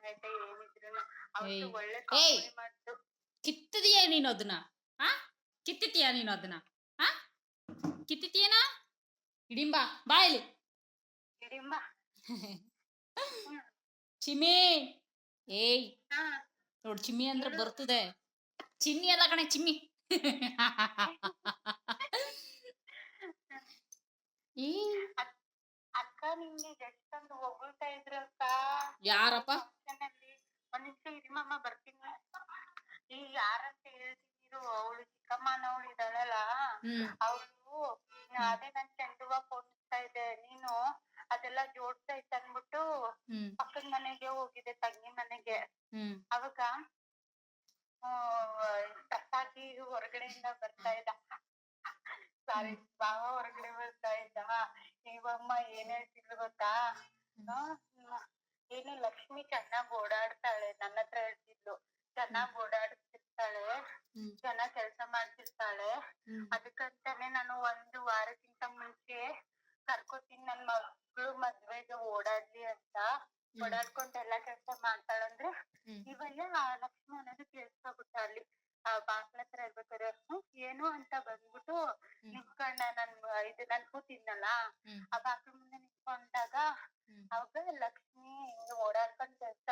ಆಯ್ತಾ ಏನಿದ್ರು ಅವತ್ತು ಏಯ್ ಒಳ್ಳೆ ಏಯ್ ಕಾಮಿಡಿ ಮಾಡ್ತು. ಕಿತ್ತದಿಯಾ ನೀನು ಅದನ್ನ? ಆ ಕಿತ್ತಿತೀಯಾ ನೀನು ಅದನ್ನ? ಆ ಕಿತ್ತಿತೀಯನಾ? ಹಿಡಿಂಬ ಬಾ ಇಲ್ಲಿ. ಹಿಡಿಂಬ. ಹ್ಮ್. ಚಿಮ್ಮಿ ಏಯ್ ಹಾ ನೋಡ್ ಚಿಮ್ಮಿ ಅಂದ್ರೆ ಹೇಳು. ಬರ್ತದೆ. ಚಿನ್ನಿ ಅಲ್ಲ ಕಣೆ ಚಿಮ್ಮಿ. ಏ ಅಕ್- ಅಕ್ಕ ನಿಂಗೆ ಎಷ್ಟೊಂದು ಹೊಗಳ್ತಾ ಇದ್ರು ಅಕ್ಕ. ಯಾರಪ್ಪ? ಫಂಕ್ಷನ್ ಅಲ್ಲಿ ಒಂದ್ ನಿಮಿಷ ಇರಿಮಮ್ಮ ಬರ್ತೀನಿ. ಈ ಯಾರಂತ ಹೇಳ್ತಿದ್ರು ಅವಳು ಚಿಕ್ಕಮ್ಮನವಳು ಇದ್ದಾಳಲ್ಲ ಹ್ಮ್ ಅವಳು ಅದೇ ನನ್ ಚೆಂಡುವ ಪೋಣಿಸ್ತಾ ಇದೆ ನೀನು ಅದೆಲ್ಲ ಜೋಡ್ತಾ ಇತ್ತು ಅಂದ್ಬಿಟ್ಟು ಹ್ಮ್ ಪಕ್ಕದ ಮನೆಗೆ ಹೋಗಿದೆ ತಂಗಿ ಮನೆಗೆ. ಹ್ಮ್ ಅವಾಗ ತಪ್ಪಾಗಿ ಹೊರಗಡೆಯಿಂದ ಬರ್ತಾ ಇದ್ದ. ಸಾರಿ ಬಾವ ಹೊರಗಡೆ ಬರ್ತಾ ಇದ್ದ. ನೀವಮ್ಮ ಏನ್ ಹೇಳ್ತಿದ್ರು ಗೊತ್ತಾ? ಏನು ಲಕ್ಷ್ಮಿ ಚೆನ್ನಾಗ್ ಓಡಾಡ್ತಾಳೆ ನನ್ನ ಹತ್ರ ಹೇಳ್ತಿದ್ಲು. ಚೆನ್ನಾಗ್ ಓಡಾಡ್ತಿರ್ತಾಳೆ, ಹ್ಮ್ ಚೆನ್ನಾಗ್ ಕೆಲ್ಸ ಮಾಡ್ತಿರ್ತಾಳೆ. ಹ್ಮ್ ಅದಕ್ಕಂತಾನೆ ನಾನು 1 ವಾರಕ್ಕಿಂತ ಮುಂಚೆ ಕರ್ಕೋತೀನಿ ನನ್ ಮಗಳು ಮದ್ವೆಗೆ ಓಡಾಡ್ಲಿ ಅಂತ. ಓಡಾಡ್ಕೊಂಡ್ ಎಲ್ಲಾ ಕೆಲ್ಸ ಮಾಡ್ತಾಳಂದ್ರೆ ಇವೆಲ್ಲ ಲಕ್ಷ್ಮಿ ಅನ್ನೋದು ಕೇಳಿಸ್ಕೊಬಿಟ್ಟ ಅಲ್ಲಿ ಬಾಕ್ಲ ಹತ್ರ ಇರ್ಬೇಕಾದ್ರೆ ಏನು ಅಂತ ಬಂದ್ಬಿಟ್ಟು ನಿಂತ್ಕೊಂಡ. ನನ್ ಕೂತಿದ್ನಲ್ಲ ಆ ಬಾಕ್ಲ ಮುಂದೆ ನಿಂತ್ಕೊಂಡಾಗ ಅವಾಗ ಲಕ್ಷ್ಮಿ ಹಿಂಗ್ ಓಡಾಡ್ಕೊಂಡ್ ಕೆಲ್ಸ